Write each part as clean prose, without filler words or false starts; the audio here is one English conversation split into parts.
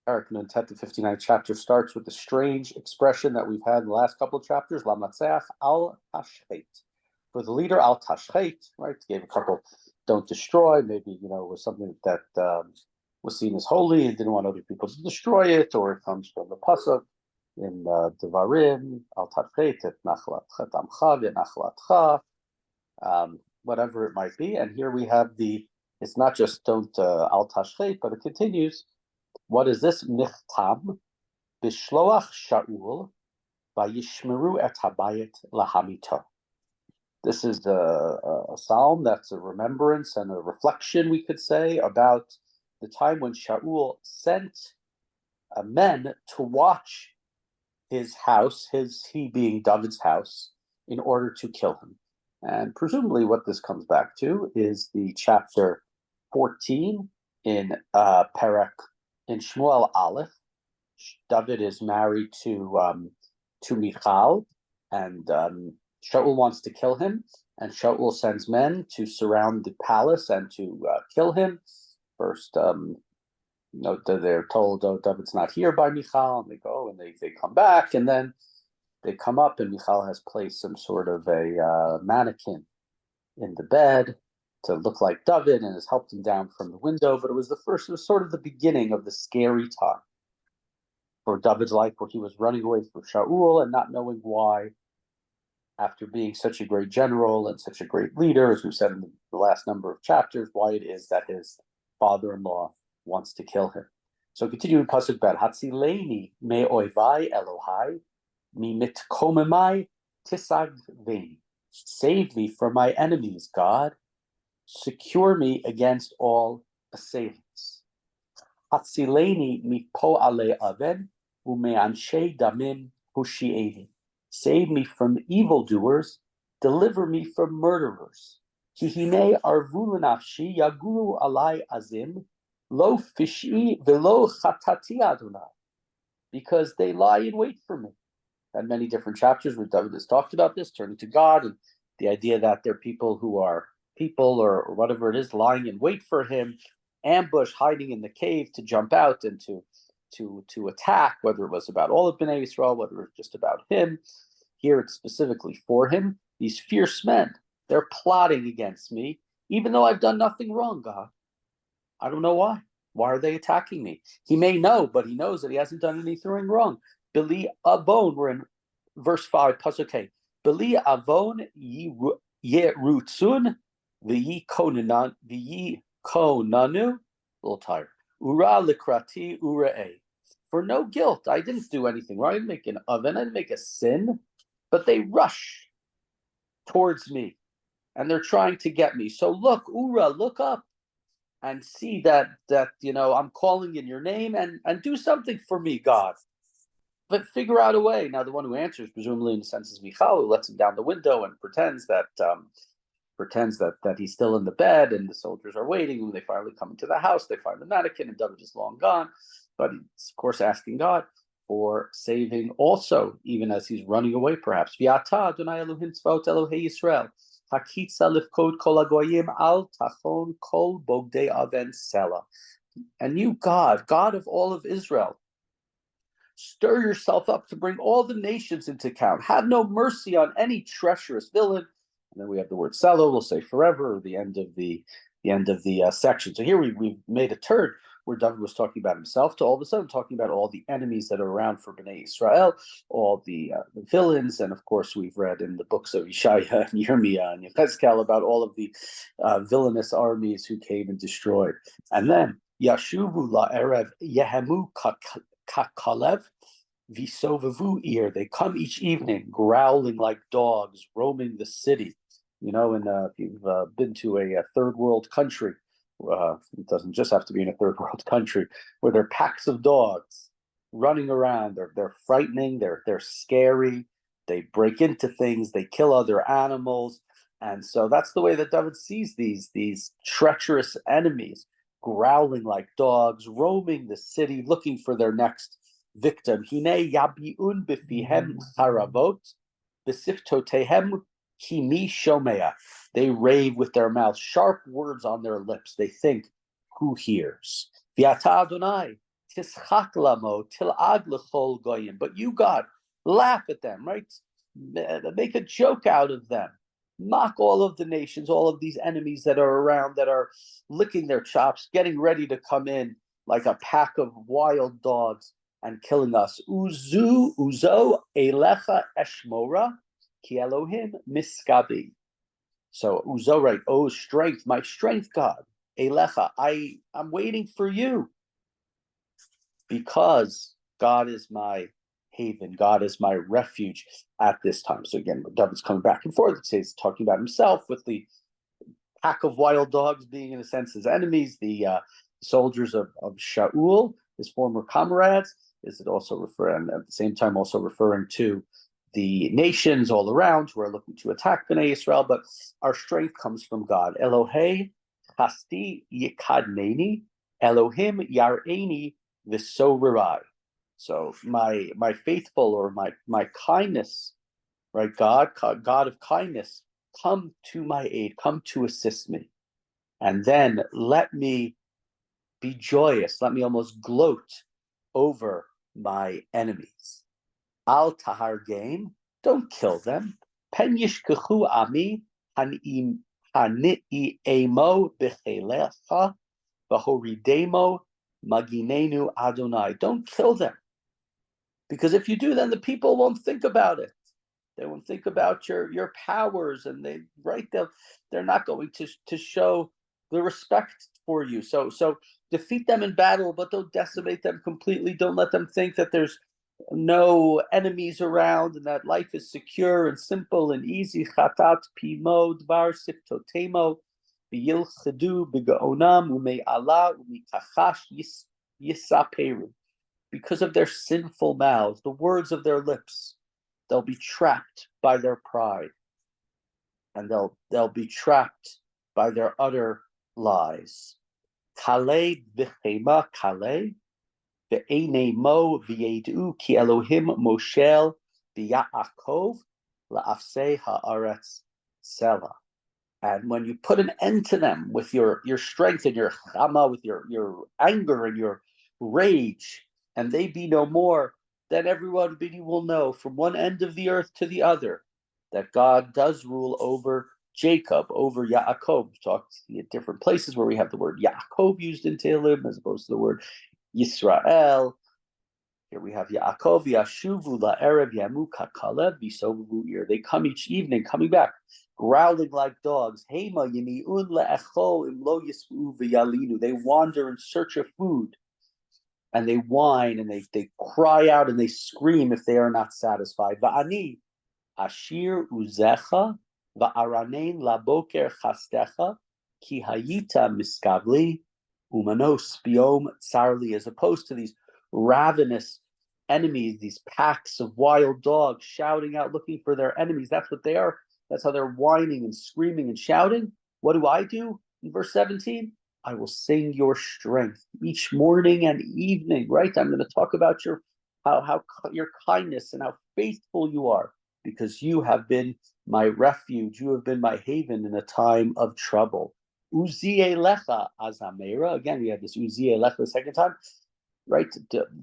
Eric, and 10 to 59 chapter starts with the strange expression that we've had in the last couple of chapters, Lamatzeach al Tashchet. For the leader, al Tashchet, right? Gave a couple, don't destroy, maybe, was something that was seen as holy and didn't want other people to destroy it, or it comes from the Pasuk in Devarim, al Tashchet, et nachlat chetamcha, v'nachlatcha, whatever it might be. And here we have it's not just don't al Tashchet, but it continues. What is this? Nichtam b'shloach Shaul vayishmeru et habayit lahamito. This is a psalm that's a remembrance and a reflection, we could say, about the time when Shaul sent men to watch his house, he being David's house, in order to kill him. And presumably what this comes back to is the chapter 14 in Perek, in Shmuel Aleph. David is married to Michal, and Shaul wants to kill him, and Shaul sends men to surround the palace and to kill him. First, they're told, "Oh, David's not here" by Michal, and they go and they come back, and then they come up, and Michal has placed some sort of a mannequin in the bed to look like David and has helped him down from the window. But it was sort of the beginning of the scary time for David's life, where he was running away from Shaul and not knowing why, after being such a great general and such a great leader, as we've said in the last number of chapters, why it is that his father-in-law wants to kill him. So continuing Pasuk Bet, Hatzileni me oivai Elohai, mi mitkomemai tisagveni. Save me from my enemies, God. Secure me against all assailants. Hatzileni mipo ale aven umeanshe damim hushi'eni. Save me from evildoers, deliver me from murderers. Kihine arvu nafshi yaguru alai azim, lo fishi velo chatati Adonai. Because they lie in wait for me. And many different chapters where David has talked about this, turning to God, and the idea that there are people who are people or whatever it is lying in wait for him, ambush, hiding in the cave to jump out and to attack, whether it was about all of Bnei Yisrael, whether it was just about him. Here it's specifically for him. These fierce men, they're plotting against me, even though I've done nothing wrong, God. I don't know why. Why are they attacking me? He may know, but he knows that he hasn't done anything wrong. Bili avon, we're in verse 5, Pasuk. Bili avon yerutzun v'yi konanu, a little tired. Ura likrati urae. For no guilt, I didn't do anything wrong. I didn't make an oven, I didn't make a sin, but they rush towards me, and they're trying to get me. So look, Ura, look up and see that I'm calling in your name, and do something for me, God. But figure out a way. Now, the one who answers, presumably in a sense, is Michal, who lets him down the window and pretends that he's still in the bed, and the soldiers are waiting. When they finally come into the house, they find the mannequin, and David is long gone. But he's, of course, asking God for saving also, even as he's running away, perhaps. V'ata Adonai Elohim tzvaot Elohei Yisrael, hakitza lifkod kol hagoyim al tachon kol bogdei aven sela. And you, God of all of Israel, stir yourself up to bring all the nations into account. Have no mercy on any treacherous villain. And then we have the word selo, we'll say forever, or the end of the section. So here we've made a turn where David was talking about himself to all of a sudden talking about all the enemies that are around for Bnei Israel, all the villains, and of course we've read in the books of Yeshaya and Yirmiyah and Yechezkel about all of the villainous armies who came and destroyed. And then Yashuvu la'erev yehemu kakalev visovavu ir. They come each evening growling like dogs, roaming the city. And if you've been to a third world country, it doesn't just have to be in a third world country, where there are packs of dogs running around. They're frightening. They're scary. They break into things. They kill other animals. And so that's the way that David sees these treacherous enemies growling like dogs, roaming the city, looking for their next victim. Hine yabiun befihem haravot, besiftotehem kimi shomea. They rave with their mouths, sharp words on their lips. They think, who hears? V'ata Adonai, Tischak lamo til'ag l'chol goyim. But you, God, laugh at them, right? Make a joke out of them. Mock all of the nations, all of these enemies that are around, that are licking their chops, getting ready to come in like a pack of wild dogs and killing us. Uzo elecha eshmora ki Elohim miskabi. So uzo, right? Oh, strength, my strength, God. Elecha, I'm waiting for you, because God is my haven. God is my refuge at this time. So again, David's coming back and forth. He's talking about himself with the pack of wild dogs being, in a sense, his enemies, the soldiers of Shaul, his former comrades. Is it also referring, at the same time, also referring to the nations all around who are looking to attack Bnei Israel? But our strength comes from God. Elohei chasti yikadneni, Elohim yar'eni v'sorerai. So my faithful, or my kindness, right? God of kindness, come to my aid, come to assist me, and then let me be joyous. Let me almost gloat over my enemies. Al tahar game, don't kill them. Pen yishkechu ami hani'i emo b'chelecha v'horidemo maginenu Adonai. Don't kill them, because if you do, then the people won't think about it. They won't think about your powers, and they're not going to show the respect for you. So defeat them in battle, but don't decimate them completely. Don't let them think that there's no enemies around and that life is secure and simple and easy. Chatat pimo dvar siftotemo b'yilchedu b'gaonam u'me'ala u'mikachash yisaperu. Because of their sinful mouths, the words of their lips, they'll be trapped by their pride, and they'll be trapped by their utter lies. Kale v'chema kale ve'ene mo v'yedu ki Elohim moshel v'ya'akov la'afsei ha'aretz selah. And when you put an end to them with your strength and your chama, with your anger and your rage, and they be no more, then everybody will know from one end of the earth to the other that God does rule over Jacob, over Yaakov. We've talked at different places where we have the word Yaakov used in Tehillim as opposed to the word Yisrael. Here we have Yaakov, Yashuvu la'erev yamu kakalev bisovu ir. They come each evening, coming back, growling like dogs. Hema yimi'un le'echol imlo yisvu v'yalinu. They wander in search of food, and they whine, and they cry out, and they scream if they are not satisfied. Va'ani ashir uzecha va'aranein laboker chastecha ki hayita miskavli umanos biom tsarli. As opposed to these ravenous enemies, these packs of wild dogs shouting out, looking for their enemies. That's what they are. That's how they're whining and screaming and shouting. What do? In verse 17, I will sing your strength each morning and evening, right? I'm going to talk about how your kindness and how faithful you are, because you have been my refuge. You have been my haven in a time of trouble. Uzielecha azamera. Again, we have this Uzielecha the second time, right?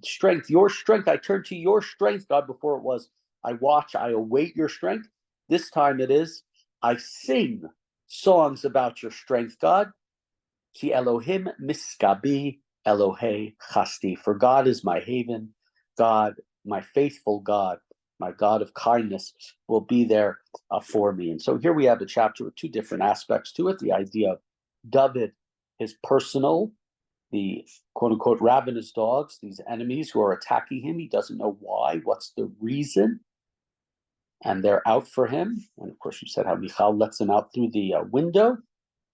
Strength, your strength. I turn to your strength, God. Before it was, I watch, I await your strength. This time it is, I sing songs about your strength, God. Ki Elohim miskabi Elohei chasti. For God is my haven. God, my faithful God, my God of kindness, will be there for me. And so here we have the chapter with two different aspects to it. The idea of David, his personal, the quote-unquote ravenous dogs, these enemies who are attacking him. He doesn't know why. What's the reason? And they're out for him. And of course, you said how Michal lets him out through the window.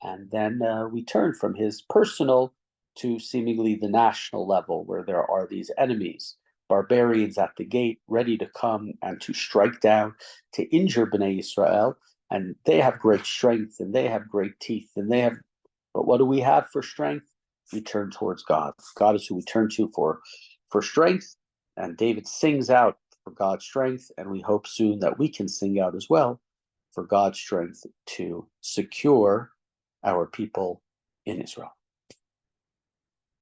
And then we turn from his personal to seemingly the national level, where there are these enemies, barbarians at the gate, ready to come and to strike down, to injure Bnei Israel. And they have great strength, and they have great teeth, and they have. But what do we have for strength? We turn towards God. God is who we turn to for strength. And David sings out for God's strength, and we hope soon that we can sing out as well for God's strength to secure our people in Israel.